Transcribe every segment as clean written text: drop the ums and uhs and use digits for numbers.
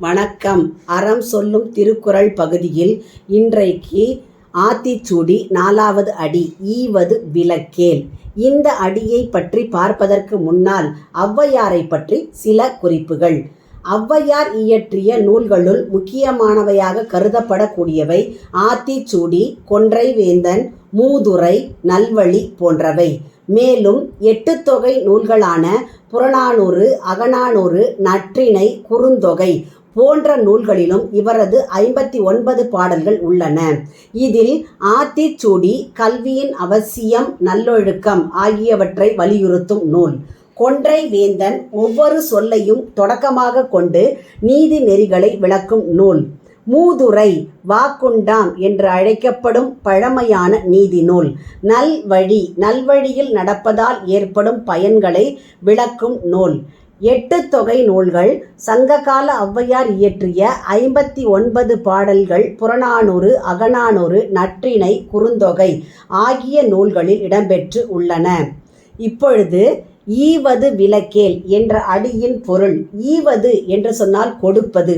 வணக்கம். அறம் சொல்லும் திருக்குறள் பகுதியில் இன்றைக்கு ஆத்திச்சூடி 4வது அடி ஈவது விலக்கேல். இந்த அடியை பற்றி பார்ப்பதற்கு முன்னால் ஔவையாரை பற்றி சில குறிப்புகள். ஔவையார் இயற்றிய நூல்களுள் முக்கியமானவையாக கருதப்படக்கூடியவை ஆத்திச்சூடி, கொன்றை வேந்தன், மூதுரை, நல்வழி போன்றவை. மேலும் 8 தொகை நூல்களான புறநானூறு, அகநானூறு, நற்றிணை, குறுந்தொகை போன்ற நூல்களிலும் இவரது 59 பாடல்கள் உள்ளன. இதில் ஆத்திச்சூடி கல்வியின் அவசியம், நல்லொழுக்கம் ஆகியவற்றை வலியுறுத்தும் நூல். கொன்றை வேந்தன் ஒவ்வொரு சொல்லையும் தொடக்கமாக கொண்டு நீதி நெறிகளை விளக்கும் நூல். மூதுரை வாக்குண்டாம் என்று அழைக்கப்படும் பழமையான நீதி நூல். நல்வழி நல்வழியில் நடப்பதால் ஏற்படும் பயன்களை விளக்கும் நூல். 8 தொகை நூல்கள். சங்ககால ஔவையார் இயற்றிய 59 பாடல்கள் புறநானூறு, அகநானூறு, நற்றிணை, குறுந்தொகை ஆகிய நூல்களில் இடம்பெற்று உள்ளன. இப்பொழுது ஈவது விலக்கேல் என்ற அடியின் பொருள். ஈவது என்று சொன்னால் கொடுப்பது,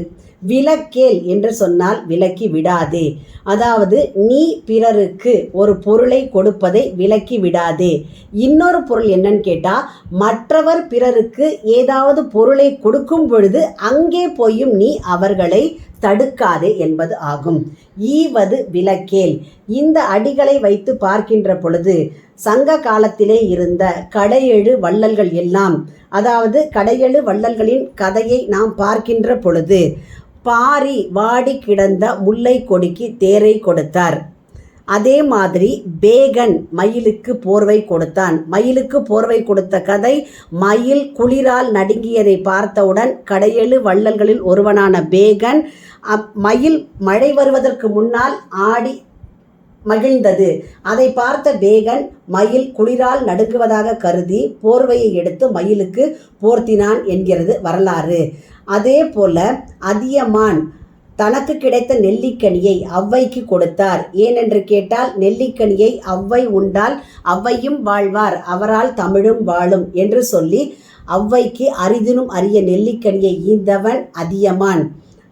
விலக்கேல் என்று சொன்னால் விலக்கி விடாதே. அதாவது நீ பிறருக்கு ஒரு பொருளை கொடுப்பதை விலக்கி விடாதே. இன்னொரு பொருள் என்னன்னு கேட்டால், மற்றவர் பிறருக்கு ஏதாவது பொருளை கொடுக்கும் பொழுது அங்கே போயும் நீ அவர்களை தடுக்காதே என்பது ஆகும். ஈவது விலக்கேல். இந்த அடிகளை வைத்து பார்க்கின்ற பொழுது சங்க காலத்திலே இருந்த கடையெழு வள்ளல்கள் எல்லாம், அதாவது கடையெழு வள்ளல்களின் கதையை நாம் பார்க்கின்ற பொழுது, பாரி வாடி கிடந்த முல்லை கொடிக்கு தேரை கொடுத்தார். அதே மாதிரி பேகன் மயிலுக்கு போர்வை கொடுத்தான். மயிலுக்கு போர்வை கொடுத்த கதை, மயில் குளிரால் நடுங்கியதை பார்த்தவுடன் கடையெழு வள்ளல்களில் ஒருவனான பேகன் மயில் மழை வருவதற்கு முன்னால் ஆடி மகிழ்ந்தது. அதை பார்த்த பேகன் மயில் குளிரால் நடுங்குவதாக கருதி போர்வையை எடுத்து மயிலுக்கு போர்த்தினான் என்கிறது வரலாறு. அதே போல அதியமான் தனக்கு கிடைத்த நெல்லிக்கனியை ஔவைக்கு கொடுத்தார். ஏனென்று கேட்டால், நெல்லிக்கனியை ஔவை உண்டால் ஔவையும் வாழ்வார், அவரால் தமிழும் வாழும் என்று சொல்லி ஔவைக்கு அரிதினும் அரிய நெல்லிக்கனியை ஈந்தவன் அதியமான்.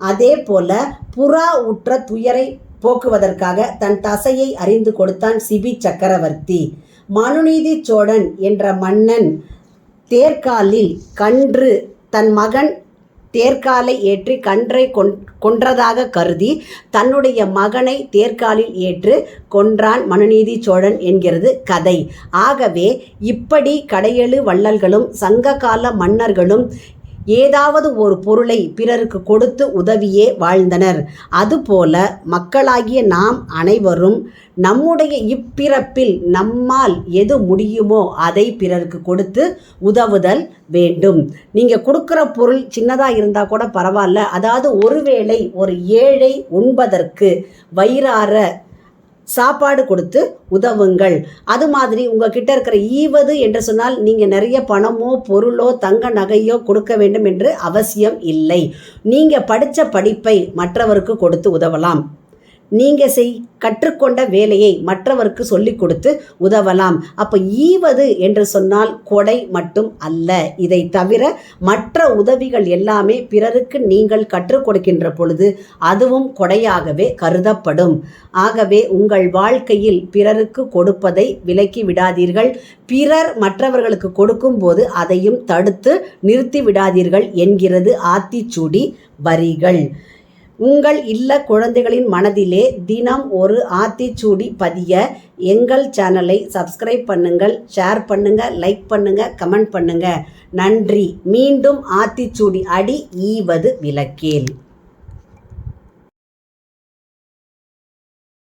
அதே போல புறா உற்ற துயரை போக்குவதற்காக தன் தசையை அறிந்து கொடுத்தான் சிபி சக்கரவர்த்தி. மனுநீதி சோழன் என்ற மன்னன் தேர்காலில் கன்று, தன் மகன் தேர்காலை ஏற்றி கன்றை கொன்றதாக கருதி தன்னுடைய மகனை தேர்காலில் ஏற்று கொன்றான் மனுநீதி சோழன் என்கிறது கதை. ஆகவே இப்படி கடையெழு வள்ளல்களும் சங்ககால மன்னர்களும் ஏதாவது ஒரு பொருளை பிறருக்கு கொடுத்து உதவியே வாழ்ந்தனர். அதுபோல மக்களாகிய நாம் அனைவரும் நம்முடைய இப்பிறப்பில் நம்மால் எது முடியுமோ அதை பிறருக்கு கொடுத்து உதவுதல் வேண்டும். நீங்கள் கொடுக்குற பொருள் சின்னதாக இருந்தால் கூட பரவாயில்ல. அதாவது ஒருவேளை ஒரு ஏழை உண்பதற்கு வயிறார சாப்பாடு கொடுத்து உதவுங்கள். அது மாதிரி உங்ககிட்ட இருக்கிற ஈவது என்று சொன்னால் நீங்கள் நிறைய பணமோ பொருளோ தங்க நகையோ கொடுக்க வேண்டும் என்று அவசியம் இல்லை. நீங்கள் படித்த படிப்பை மற்றவருக்கு கொடுத்து உதவலாம். நீங்கள் கற்றுக்கொண்ட வேலையை மற்றவருக்கு சொல்லிக் கொடுத்து உதவலாம். அப்போ ஈவது என்று சொன்னால் கொடை மட்டும் அல்ல. இதை தவிர மற்ற உதவிகள் எல்லாமே பிறருக்கு நீங்கள் கற்றுக் கொடுக்கின்ற பொழுது அதுவும் கொடையாகவே கருதப்படும். ஆகவே உங்கள் வாழ்க்கையில் பிறருக்கு கொடுப்பதை விலக்கி விடாதீர்கள். பிறர் மற்றவர்களுக்கு கொடுக்கும்போது அதையும் தடுத்து நிறுத்தி விடாதீர்கள் என்கிறது ஆத்திச்சூடி வரிகள். உங்கள் இல்ல குழந்தைகளின் மனதிலே தினம் ஒரு ஆத்திச்சூடி பதிய எங்கள் சேனலை சப்ஸ்கிரைப் பண்ணுங்கள், ஷேர் பண்ணுங்கள், லைக் பண்ணுங்கள், கமெண்ட் பண்ணுங்கள். நன்றி. மீண்டும் ஆத்திச்சூடி அடி ஈவது விலக்கேல்.